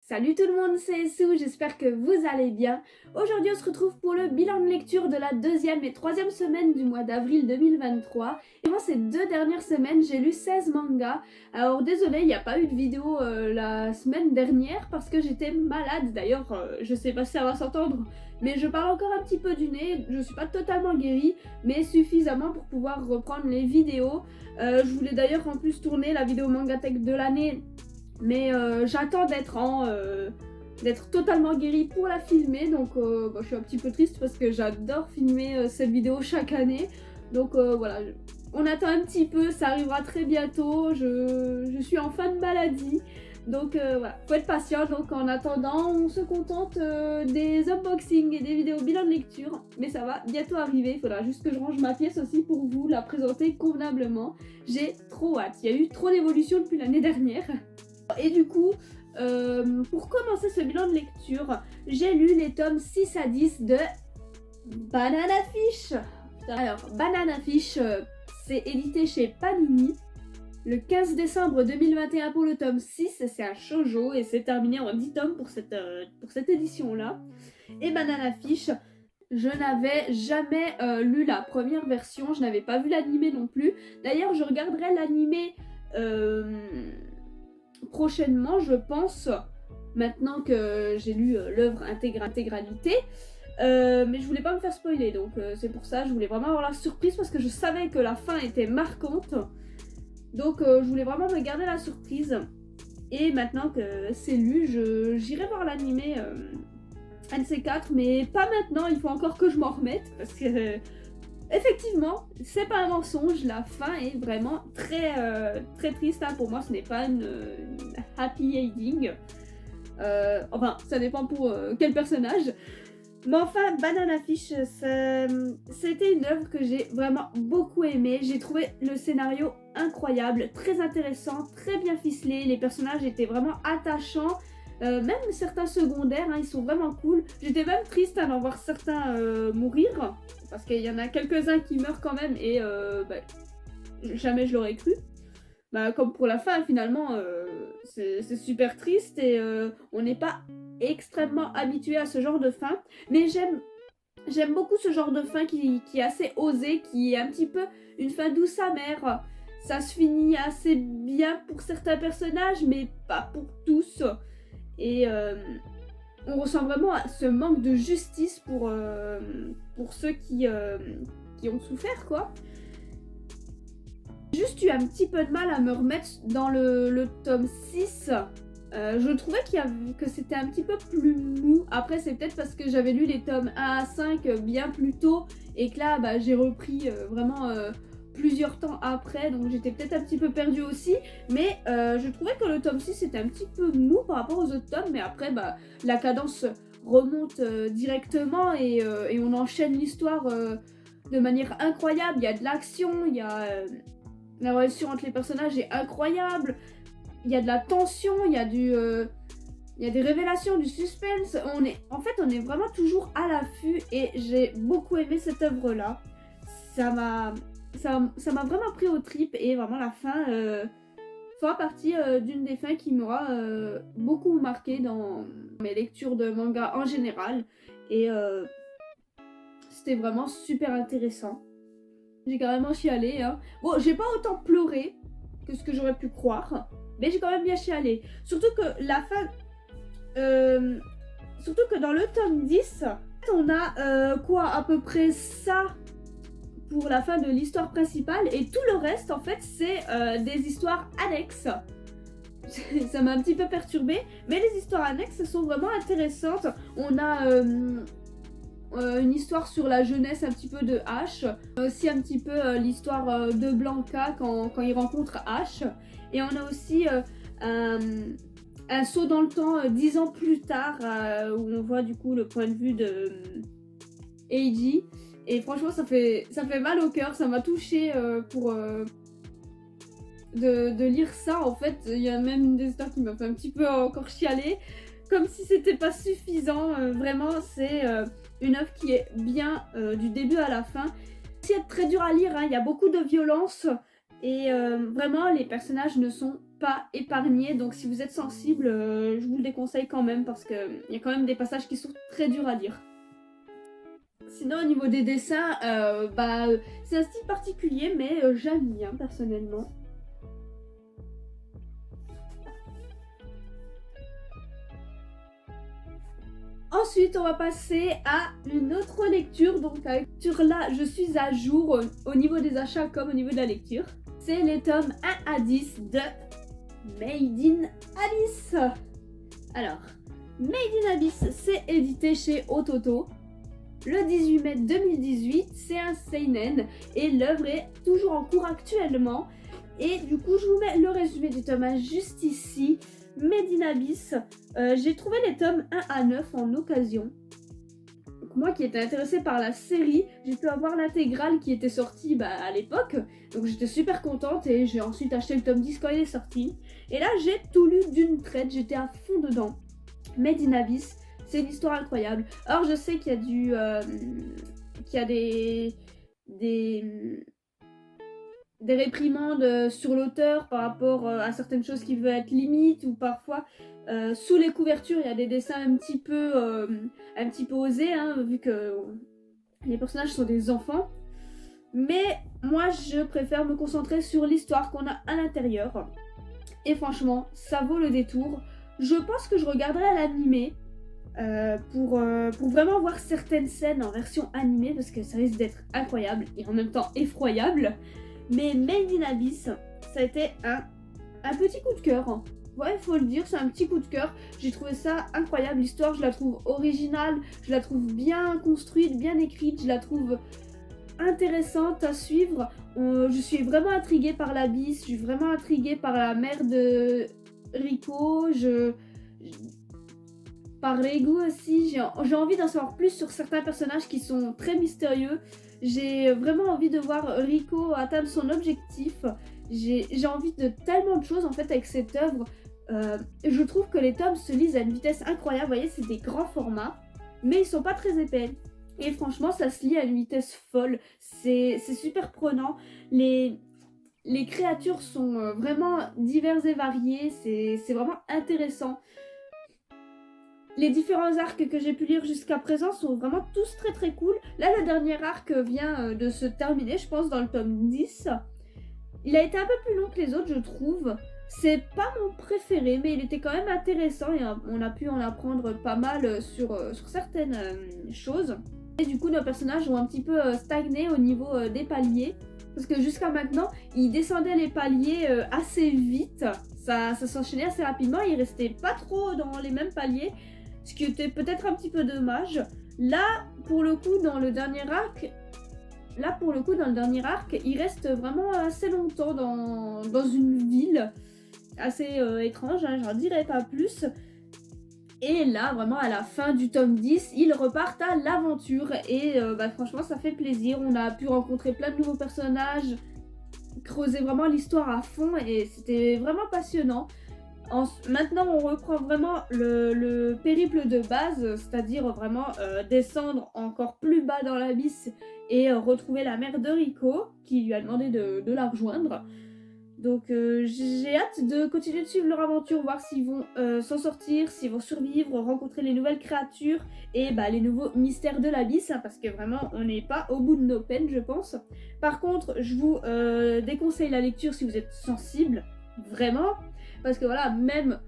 Salut tout le monde, c'est Sue, j'espère que vous allez bien. Aujourd'hui on se retrouve pour le bilan de lecture de la deuxième et troisième semaine du mois d'avril 2023. Et moi ces 2 dernières semaines j'ai lu 16 mangas. Alors désolé, il n'y a pas eu de vidéo la semaine dernière parce que j'étais malade. D'ailleurs je sais pas si ça va s'entendre, mais je parle encore un petit peu du nez. Je suis pas totalement guérie, mais suffisamment pour pouvoir reprendre les vidéos. Je voulais d'ailleurs en plus tourner la vidéo Mangatech de l'année. Mais j'attends d'être totalement guérie pour la filmer, donc je suis un petit peu triste parce que j'adore filmer cette vidéo chaque année. Donc voilà, on attend un petit peu, ça arrivera très bientôt, je suis en fin de maladie. Donc voilà, faut être patient, donc en attendant on se contente des unboxings et des vidéos bilan de lecture. Mais ça va bientôt arriver, il faudra juste que je range ma pièce aussi pour vous la présenter convenablement. J'ai trop hâte, il y a eu trop d'évolutions depuis l'année dernière. Et du coup, pour commencer ce bilan de lecture, j'ai lu les tomes 6 à 10 de Banana Fish. Alors, Banana Fish, c'est édité chez Panini le 15 décembre 2021 pour le tome 6. C'est un shoujo et c'est terminé en 10 tomes pour cette édition-là. Et Banana Fish, je n'avais jamais lu la première version, je n'avais pas vu l'animé non plus. D'ailleurs, je regarderai l'animé prochainement, je pense, maintenant que j'ai lu l'œuvre intégralité. Mais je voulais pas me faire spoiler, donc c'est pour ça, je voulais vraiment avoir la surprise parce que je savais que la fin était marquante. Donc je voulais vraiment me garder la surprise. Et maintenant que c'est lu, j'irai voir l'animé un de ces quatre, mais pas maintenant, il faut encore que je m'en remette parce que effectivement, c'est pas un mensonge, la fin est vraiment très triste. Hein. Pour moi, ce n'est pas une happy ending. Enfin, ça dépend pour quel personnage. Mais enfin, Banana Fish, c'était une œuvre que j'ai vraiment beaucoup aimée. J'ai trouvé le scénario incroyable, très intéressant, très bien ficelé. Les personnages étaient vraiment attachants. Même certains secondaires, hein, ils sont vraiment cool. J'étais même triste d'en voir certains mourir. Parce qu'il y en a quelques-uns qui meurent quand même et jamais je l'aurais cru. Comme pour la fin, finalement, c'est super triste et on n'est pas extrêmement habitué à ce genre de fin. Mais j'aime beaucoup ce genre de fin qui est assez osé, qui est un petit peu une fin douce amère. Ça se finit assez bien pour certains personnages, mais pas pour tous. Et on ressent vraiment ce manque de justice pour ceux qui ont souffert, quoi. J'ai juste eu un petit peu de mal à me remettre dans le tome 6. Je trouvais que c'était un petit peu plus mou. Après, c'est peut-être parce que j'avais lu les tomes 1 à 5 bien plus tôt et que là, j'ai repris vraiment plusieurs temps après, donc j'étais peut-être un petit peu perdue aussi. Mais je trouvais que le tome 6 était un petit peu mou par rapport aux autres tomes, mais après, la cadence remonte directement et on enchaîne l'histoire de manière incroyable. Il y a de l'action, il y a... la relation entre les personnages est incroyable. Il y a de la tension, il y a des révélations, du suspense. On est vraiment toujours à l'affût et j'ai beaucoup aimé cette œuvre-là. Ça m'a vraiment pris aux tripes et vraiment la fin fera partie d'une des fins qui m'aura beaucoup marqué dans mes lectures de manga en général. Et c'était vraiment super intéressant. J'ai carrément chialé, hein. Bon, j'ai pas autant pleuré que ce que j'aurais pu croire, mais j'ai quand même bien chialé. Surtout que la fin... surtout que dans le tome 10, on a à peu près ça pour la fin de l'histoire principale, et tout le reste, en fait, c'est des histoires annexes. Ça m'a un petit peu perturbée, mais les histoires annexes sont vraiment intéressantes. On a... une histoire sur la jeunesse un petit peu de Ash, aussi un petit peu l'histoire de Blanca quand il rencontre Ash, et on a aussi un saut dans le temps 10 ans plus tard où on voit du coup le point de vue de Eiji, et franchement ça fait mal au cœur, ça m'a touchée pour de lire ça. En fait, il y a même une des histoires qui m'a fait un petit peu encore chialer, comme si c'était pas suffisant. Vraiment, c'est une œuvre qui est bien du début à la fin. C'est très dur à lire, hein. Il y a beaucoup de violence et vraiment les personnages ne sont pas épargné, donc si vous êtes sensible, je vous le déconseille quand même parce qu'il y a quand même des passages qui sont très durs à lire. Sinon au niveau des dessins, c'est un style particulier mais j'aime bien personnellement. Ensuite, on va passer à une autre lecture. Donc, la lecture là, je suis à jour au niveau des achats comme au niveau de la lecture. C'est les tomes 1 à 10 de Made in Abyss. Alors, Made in Abyss, c'est édité chez Ototo. Le 18 mai 2018, c'est un seinen et l'œuvre est toujours en cours actuellement. Et du coup, je vous mets le résumé du tome 1 juste ici. Made in Abyss, j'ai trouvé les tomes 1 à 9 en occasion. Donc moi qui étais intéressée par la série, j'ai pu avoir l'intégrale qui était sortie à l'époque. Donc j'étais super contente et j'ai ensuite acheté le tome 10 quand il est sorti. Et là j'ai tout lu d'une traite, j'étais à fond dedans. Made in Abyss, c'est une histoire incroyable. Alors je sais qu'il y a des réprimandes sur l'auteur par rapport à certaines choses qui veulent être limites ou parfois sous les couvertures il y a des dessins un petit peu osés vu que les personnages sont des enfants, mais moi je préfère me concentrer sur l'histoire qu'on a à l'intérieur et franchement ça vaut le détour. Je pense que je regarderai à l'animé pour vraiment voir certaines scènes en version animée parce que ça risque d'être incroyable et en même temps effroyable. Mais Made in Abyss, ça a été un petit coup de cœur. Ouais, il faut le dire, c'est un petit coup de cœur. J'ai trouvé ça incroyable. L'histoire, je la trouve originale, je la trouve bien construite, bien écrite, je la trouve intéressante à suivre. Je suis vraiment intriguée par l'Abyss, je suis vraiment intriguée par la mère de Rico, par Regu aussi. J'ai envie d'en savoir plus sur certains personnages qui sont très mystérieux. J'ai vraiment envie de voir Rico atteindre son objectif. J'ai envie de tellement de choses en fait avec cette œuvre. Je trouve que les tomes se lisent à une vitesse incroyable. Vous voyez, c'est des grands formats, mais ils sont pas très épais. Et franchement, ça se lit à une vitesse folle. C'est super prenant. Les créatures sont vraiment diverses et variées. C'est vraiment intéressant. Les différents arcs que j'ai pu lire jusqu'à présent sont vraiment tous très très cool. Là, le dernier arc vient de se terminer, je pense, dans le tome 10. Il a été un peu plus long que les autres, je trouve. C'est pas mon préféré, mais il était quand même intéressant et on a pu en apprendre pas mal sur certaines choses. Et du coup, nos personnages ont un petit peu stagné au niveau des paliers. Parce que jusqu'à maintenant, ils descendaient les paliers assez vite. Ça s'enchaînait assez rapidement, ils restaient pas trop dans les mêmes paliers. Ce qui était peut-être un petit peu dommage. Là, pour le coup, dans le dernier arc, il reste vraiment assez longtemps dans une ville assez étrange, j'en dirai pas plus. Et là, vraiment, à la fin du tome 10, ils repartent à l'aventure. Et franchement, ça fait plaisir. On a pu rencontrer plein de nouveaux personnages, creuser vraiment l'histoire à fond et c'était vraiment passionnant. Maintenant, on reprend vraiment le périple de base, c'est-à-dire vraiment descendre encore plus bas dans l'abysse et retrouver la mère de Rico qui lui a demandé de la rejoindre. Donc j'ai hâte de continuer de suivre leur aventure, voir s'ils vont s'en sortir, s'ils vont survivre, rencontrer les nouvelles créatures et les nouveaux mystères de l'abysse, parce que vraiment on n'est pas au bout de nos peines, je pense. Par contre, je vous déconseille la lecture si vous êtes sensible, vraiment. Parce que voilà, même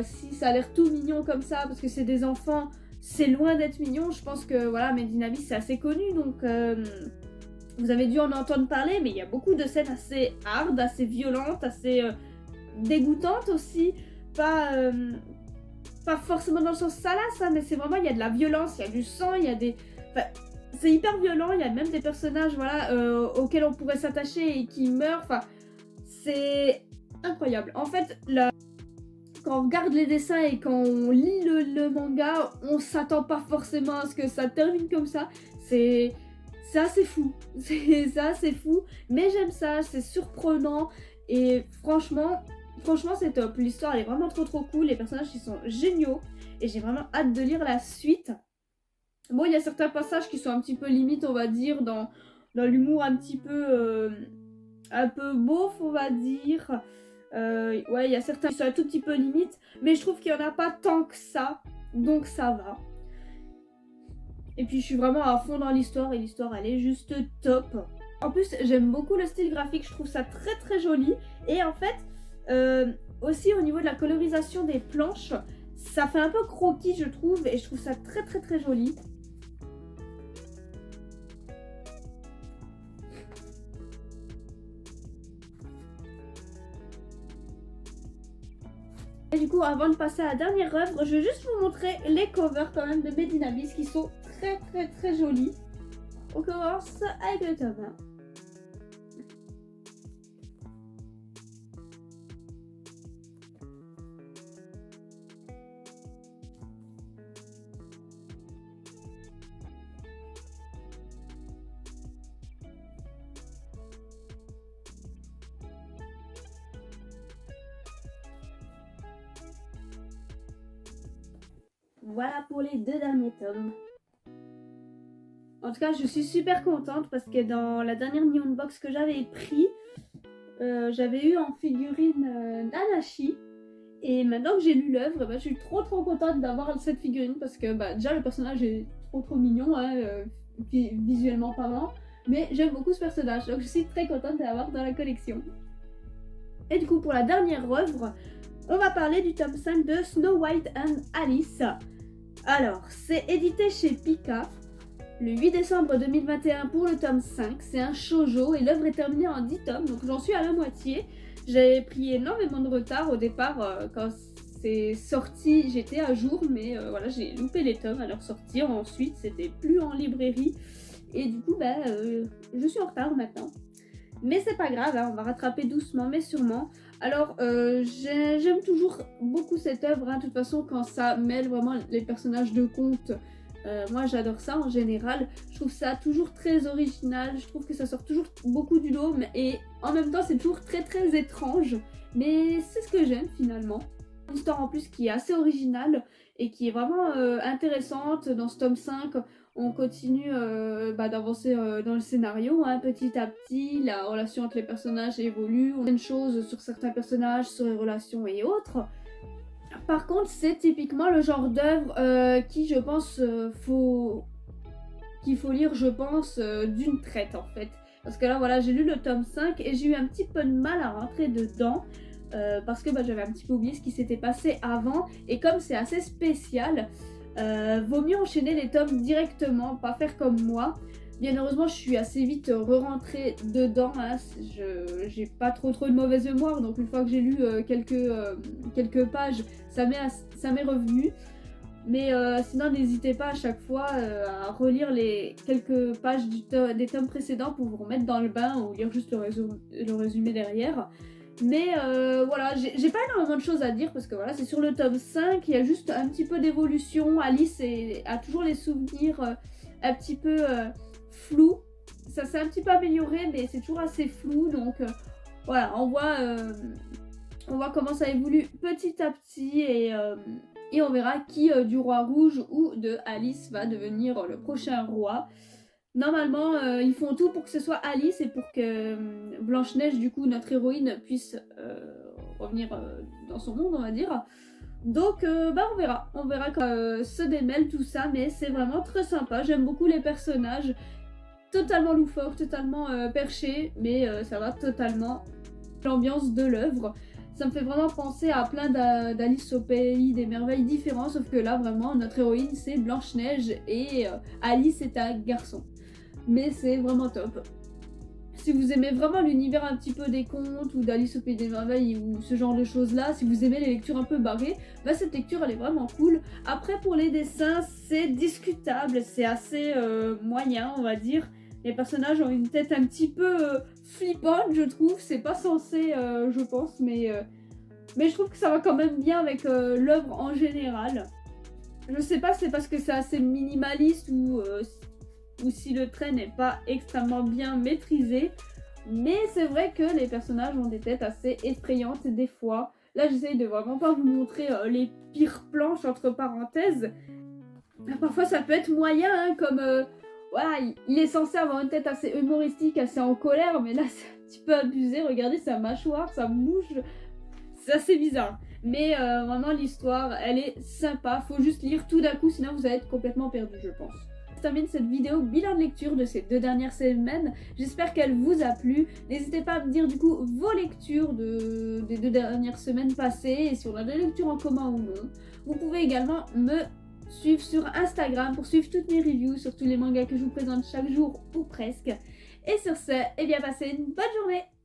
si ça a l'air tout mignon comme ça, parce que c'est des enfants, c'est loin d'être mignon. Je pense que voilà, Made in Abyss c'est assez connu, donc vous avez dû en entendre parler, mais il y a beaucoup de scènes assez hard, assez violentes, assez dégoûtantes aussi. Pas forcément dans le sens salace, mais c'est vraiment, il y a de la violence, il y a du sang, il y a des... Enfin, c'est hyper violent, il y a même des personnages auxquels on pourrait s'attacher et qui meurent. Enfin, c'est incroyable. En fait, quand on regarde les dessins et quand on lit le manga, on s'attend pas forcément à ce que ça termine comme ça. C'est assez fou. C'est assez fou. Mais j'aime ça, c'est surprenant. Et franchement c'est top. L'histoire elle est vraiment trop cool. Les personnages ils sont géniaux. Et j'ai vraiment hâte de lire la suite. Bon, il y a certains passages qui sont un petit peu limites, on va dire, dans l'humour un petit peu beauf, on va dire. Ouais, il y a certains qui sont un tout petit peu limite, mais je trouve qu'il n'y en a pas tant que ça, donc ça va. Et puis je suis vraiment à fond dans l'histoire et l'histoire elle est juste top. En plus j'aime beaucoup le style graphique, je trouve ça très très joli. Et en fait aussi au niveau de la colorisation des planches, ça fait un peu croquis je trouve et je trouve ça très très très joli. Et du coup avant de passer à la dernière œuvre, je vais juste vous montrer les covers quand même de Made in Abyss qui sont très très très jolis. On commence avec le tome 1. Voilà pour les 2 derniers tomes. En tout cas, je suis super contente parce que dans la dernière Neon Box que j'avais pris, j'avais eu en figurine Nanashi. Et maintenant que j'ai lu l'œuvre, je suis trop contente d'avoir cette figurine parce que déjà le personnage est trop mignon, hein, visuellement parlant. Mais j'aime beaucoup ce personnage, donc je suis très contente de l'avoir dans la collection. Et du coup, pour la dernière œuvre, on va parler du tome 5 de Snow White and Alice. Alors, c'est édité chez Pika le 8 décembre 2021 pour le tome 5. C'est un shoujo et l'œuvre est terminée en 10 tomes, donc j'en suis à la moitié. J'avais pris énormément de retard au départ quand c'est sorti, j'étais à jour, mais voilà, j'ai loupé les tomes à leur sortie. Ensuite, c'était plus en librairie et du coup, je suis en retard maintenant. Mais c'est pas grave, hein, on va rattraper doucement mais sûrement. Alors, j'aime toujours beaucoup cette œuvre, hein, de toute façon, quand ça mêle vraiment les personnages de contes. Moi j'adore ça en général, je trouve ça toujours très original, je trouve que ça sort toujours beaucoup du lot et en même temps c'est toujours très étrange, mais c'est ce que j'aime finalement. Une histoire en plus qui est assez originale et qui est vraiment intéressante. Dans ce tome 5, on continue d'avancer dans le scénario, hein, petit à petit, la relation entre les personnages évolue, on sait une chose sur certains personnages, sur les relations et autres. Par contre, c'est typiquement le genre d'œuvre qui, je pense, qu'il faut lire, je pense, d'une traite en fait. Parce que là, voilà, j'ai lu le tome 5 et j'ai eu un petit peu de mal à rentrer dedans. Parce que j'avais un petit peu oublié ce qui s'était passé avant. Et comme c'est assez spécial, vaut mieux enchaîner les tomes directement, pas faire comme moi. Bien heureusement, je suis assez vite re-rentrée dedans, hein. J'ai pas trop de mauvaise mémoire, donc une fois que j'ai lu quelques pages, ça m'est revenu. Mais sinon, n'hésitez pas à chaque fois à relire les quelques pages des tomes précédents pour vous remettre dans le bain ou lire juste le résumé derrière. Mais voilà, j'ai pas énormément de choses à dire parce que voilà, c'est sur le tome 5, il y a juste un petit peu d'évolution. Alice a toujours les souvenirs un petit peu flous. Ça s'est un petit peu amélioré, mais c'est toujours assez flou. Donc voilà, on voit comment ça évolue petit à petit et on verra qui du roi rouge ou de Alice va devenir le prochain roi. Normalement, ils font tout pour que ce soit Alice et pour que Blanche-Neige, du coup, notre héroïne, puisse revenir dans son monde, on va dire. Donc, on verra. On verra quand se démêle tout ça, mais c'est vraiment très sympa. J'aime beaucoup les personnages. Totalement loufoques, totalement perchés, mais ça va totalement l'ambiance de l'œuvre. Ça me fait vraiment penser à plein d'Alice au pays des merveilles différents, sauf que là, vraiment, notre héroïne, c'est Blanche-Neige et Alice est un garçon. Mais c'est vraiment top. Si vous aimez vraiment l'univers un petit peu des contes ou d'Alice au pays des merveilles ou ce genre de choses là, si vous aimez les lectures un peu barrées, cette lecture elle est vraiment cool. Après pour les dessins c'est discutable, c'est assez moyen on va dire. Les personnages ont une tête un petit peu flippante je trouve, c'est pas censé je pense, mais je trouve que ça va quand même bien avec l'œuvre en général. Je sais pas si c'est parce que c'est assez minimaliste ou si le trait n'est pas extrêmement bien maîtrisé. Mais c'est vrai que les personnages ont des têtes assez effrayantes des fois. Là, j'essaye de vraiment pas vous montrer les pires planches entre parenthèses. Parfois, ça peut être moyen, hein, comme... voilà, il est censé avoir une tête assez humoristique, assez en colère, mais là, c'est un petit peu abusé. Regardez sa mâchoire, sa bouche. c'est assez bizarre. Mais vraiment l'histoire, elle est sympa. Faut juste lire tout d'un coup, sinon vous allez être complètement perdu, je pense. Je termine cette vidéo bilan de lecture de ces 2 dernières semaines. J'espère qu'elle vous a plu. N'hésitez pas à me dire du coup vos lectures des 2 dernières semaines passées et si on a des lectures en commun ou non. Vous pouvez également me suivre sur Instagram pour suivre toutes mes reviews sur tous les mangas que je vous présente chaque jour ou presque. Et sur ce, eh bien passez une bonne journée!